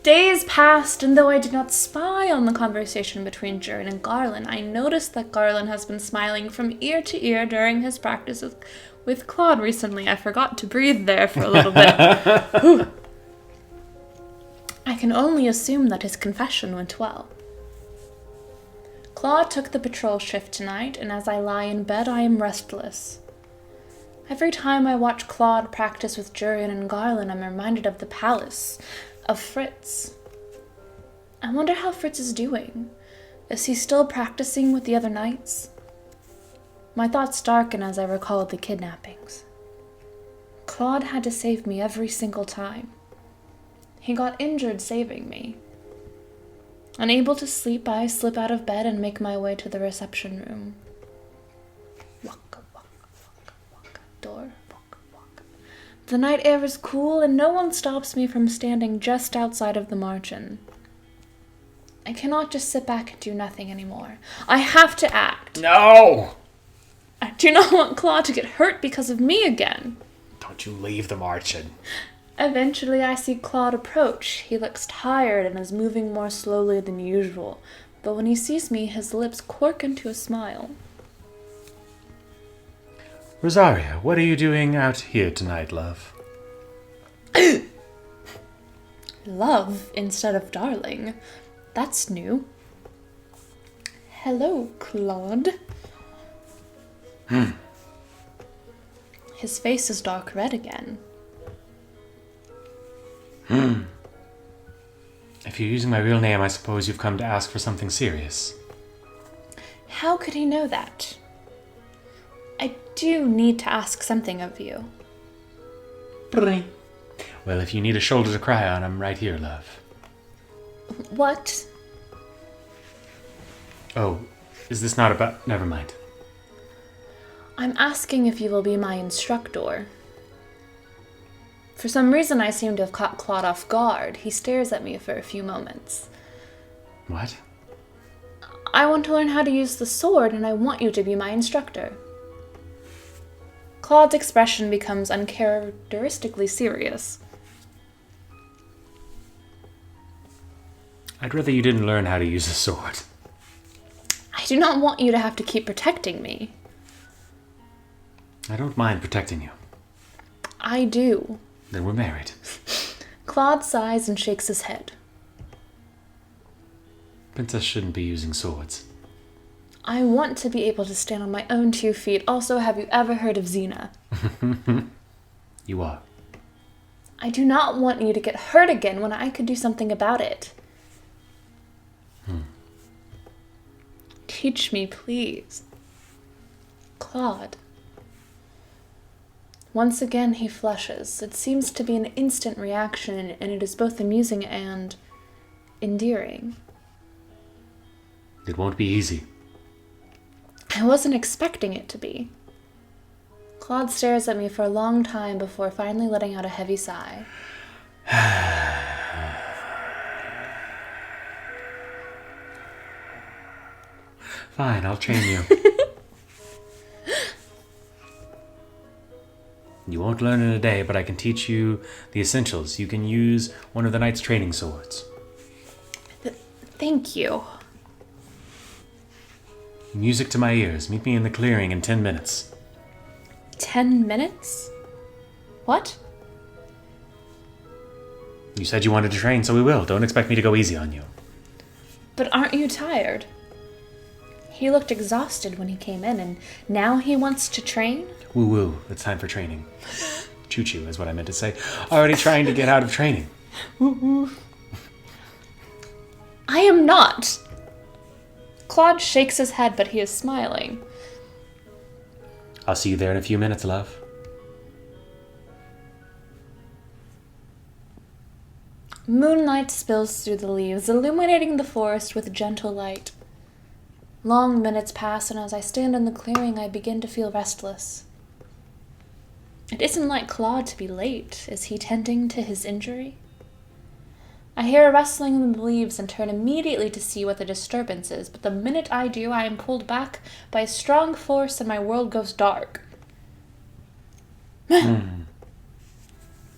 Days passed, and though I did not spy on the conversation between Jern and Garland, I noticed that Garland has been smiling from ear to ear during his practice with Claude recently. I forgot to breathe there for a little bit. I can only assume that his confession went well. Claude took the patrol shift tonight, and as I lie in bed, I am restless. Every time I watch Claude practice with Jurian and Garland, I'm reminded of the palace, of Fritz. I wonder how Fritz is doing. Is he still practicing with the other knights? My thoughts darken as I recall the kidnappings. Claude had to save me every single time. He got injured saving me. Unable to sleep, I slip out of bed and make my way to the reception room. Waka, waka, waka, waka, door, waka, waka. The night air is cool and no one stops me from standing just outside of the margin. I cannot just sit back and do nothing anymore. I have to act. No! I do not want Claude to get hurt because of me again. Don't you leave the margin. Eventually, I see Claude approach. He looks tired and is moving more slowly than usual, but when he sees me, his lips quirk into a smile. Rosaria, what are you doing out here tonight, love? Love instead of darling. That's new. Hello, Claude. His face is dark red again. If you're using my real name, I suppose you've come to ask for something serious. How could he know that? I do need to ask something of you. Well, if you need a shoulder to cry on, I'm right here, love. What? Oh, is this not about... Never mind. I'm asking if you will be my instructor. For some reason, I seem to have caught Claude off guard. He stares at me for a few moments. What? I want to learn how to use the sword, and I want you to be my instructor. Claude's expression becomes uncharacteristically serious. I'd rather you didn't learn how to use a sword. I do not want you to have to keep protecting me. I don't mind protecting you. I do. Then we're married. Claude sighs and shakes his head. Princess shouldn't be using swords. I want to be able to stand on my own 2 feet. Also, have you ever heard of Xena? You are. I do not want you to get hurt again when I could do something about it. Teach me, please. Claude. Once again, he flushes. It seems to be an instant reaction, and it is both amusing and endearing. It won't be easy. I wasn't expecting it to be. Claude stares at me for a long time before finally letting out a heavy sigh. Fine, I'll train you. You won't learn in a day, but I can teach you the essentials. You can use one of the knight's training swords. Thank you. Music to my ears. Meet me in the clearing in 10 minutes. 10 minutes? What? You said you wanted to train, so we will. Don't expect me to go easy on you. But aren't you tired? He looked exhausted when he came in, and now he wants to train? Woo-woo. It's time for training. Choo-choo is what I meant to say. Already trying to get out of training. Woo-woo. I am not. Claude shakes his head, but he is smiling. I'll see you there in a few minutes, love. Moonlight spills through the leaves, illuminating the forest with gentle light. Long minutes pass, and as I stand in the clearing, I begin to feel restless. It isn't like Claude to be late. Is he tending to his injury? I hear a rustling in the leaves and turn immediately to see what the disturbance is, but the minute I do, I am pulled back by a strong force and my world goes dark.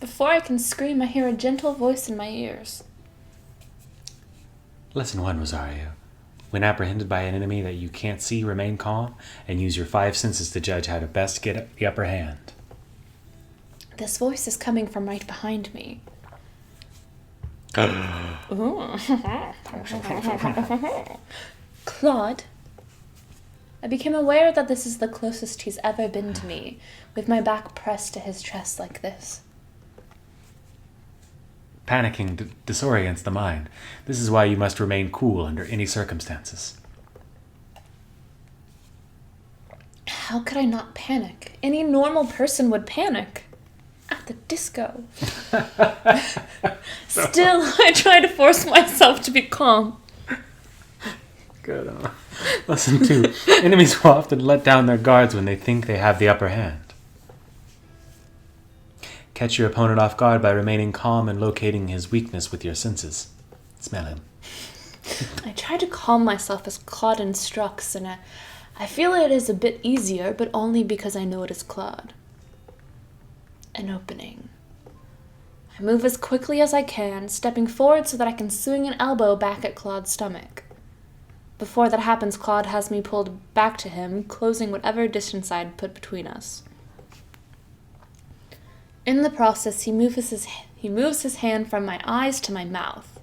Before I can scream, I hear a gentle voice in my ears. Lesson 1, Rosario. When apprehended by an enemy that you can't see, remain calm and use your 5 senses to judge how to best get the upper hand. This voice is coming from right behind me. Claude. I became aware that this is the closest he's ever been to me, with my back pressed to his chest like this. Panicking disorients the mind. This is why you must remain cool under any circumstances. How could I not panic? Any normal person would panic. At the disco. Still, I try to force myself to be calm. Good. Lesson 2. Enemies will often let down their guards when they think they have the upper hand. Catch your opponent off guard by remaining calm and locating his weakness with your senses. Smell him. I try to calm myself as Claude instructs, and I feel it is a bit easier, but only because I know it is Claude. An opening. I move as quickly as I can, stepping forward so that I can swing an elbow back at Claude's stomach. Before that happens, Claude has me pulled back to him, closing whatever distance I had put between us. In the process, he moves his hand from my eyes to my mouth.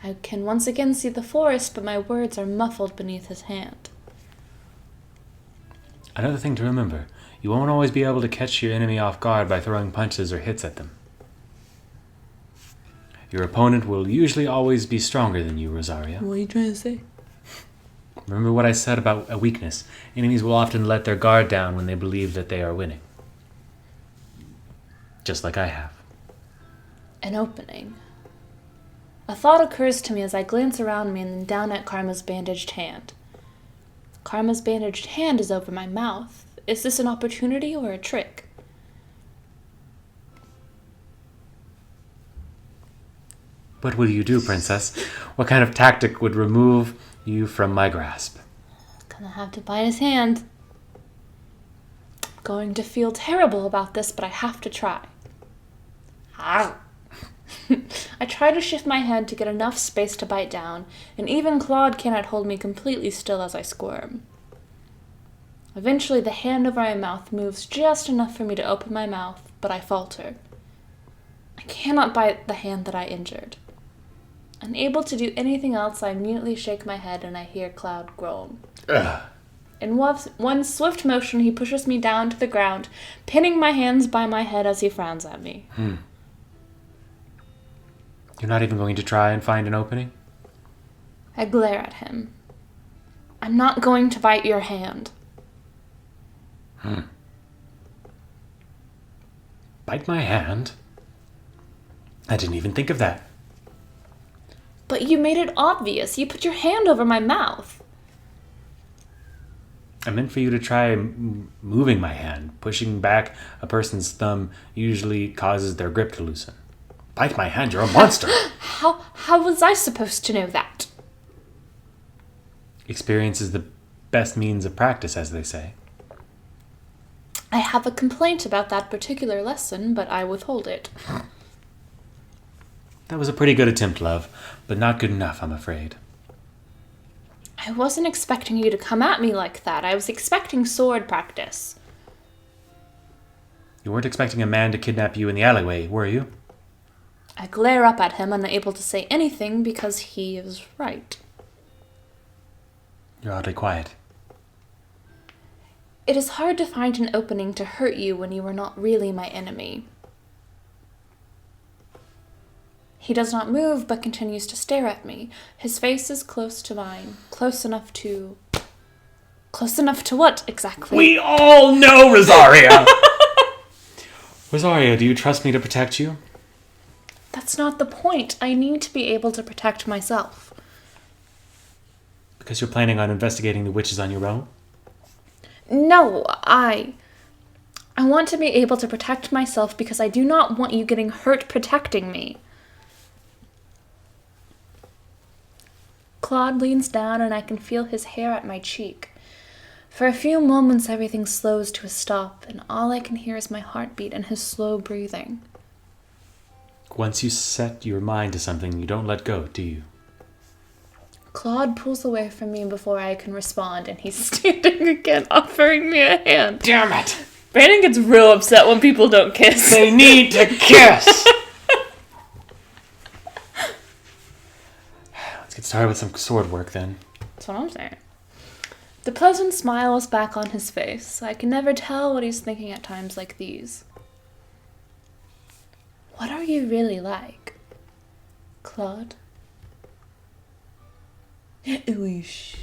I can once again see the forest, but my words are muffled beneath his hand. Another thing to remember, you won't always be able to catch your enemy off guard by throwing punches or hits at them. Your opponent will usually always be stronger than you, Rosario. What are you trying to say? Remember what I said about a weakness. Enemies will often let their guard down when they believe that they are winning. Just like I have. An opening. A thought occurs to me as I glance around me and then down at Karma's bandaged hand. Karma's bandaged hand is over my mouth. Is this an opportunity or a trick? What will you do, princess? What kind of tactic would remove you from my grasp? Gonna have to bite his hand. Going to feel terrible about this, but I have to try. I try to shift my head to get enough space to bite down, and even Claude cannot hold me completely still as I squirm. Eventually, the hand over my mouth moves just enough for me to open my mouth, but I falter. I cannot bite the hand that I injured. Unable to do anything else, I mutely shake my head and I hear Cloud groan. Ugh. In one swift motion, he pushes me down to the ground, pinning my hands by my head as he frowns at me. You're not even going to try and find an opening? I glare at him. I'm not going to bite your hand. Bite my hand? I didn't even think of that. But you made it obvious. You put your hand over my mouth. I meant for you to try moving my hand. Pushing back a person's thumb usually causes their grip to loosen. Bite my hand, you're a monster! How was I supposed to know that? Experience is the best means of practice, as they say. I have a complaint about that particular lesson, but I withhold it. That was a pretty good attempt, love, but not good enough, I'm afraid. I wasn't expecting you to come at me like that. I was expecting sword practice. You weren't expecting a man to kidnap you in the alleyway, were you? I glare up at him, unable to say anything because he is right. You're oddly quiet. It is hard to find an opening to hurt you when you are not really my enemy. He does not move, but continues to stare at me. His face is close to mine. Close enough to... Close enough to what, exactly? We all know, Rosario! Rosario, do you trust me to protect you? That's not the point. I need to be able to protect myself. Because you're planning on investigating the witches on your own? No, I want to be able to protect myself because I do not want you getting hurt protecting me. Claude leans down and I can feel his hair at my cheek. For a few moments, everything slows to a stop, and all I can hear is my heartbeat and his slow breathing. Once you set your mind to something, you don't let go, do you? Claude pulls away from me before I can respond, and he's standing again, offering me a hand. Damn it! Brandon gets real upset when people don't kiss. They need to kiss! Let's get started with some sword work then. That's what I'm saying. The pleasant smile is back on his face. I can never tell what he's thinking at times like these. What are you really like, Claude? Ooh, shh.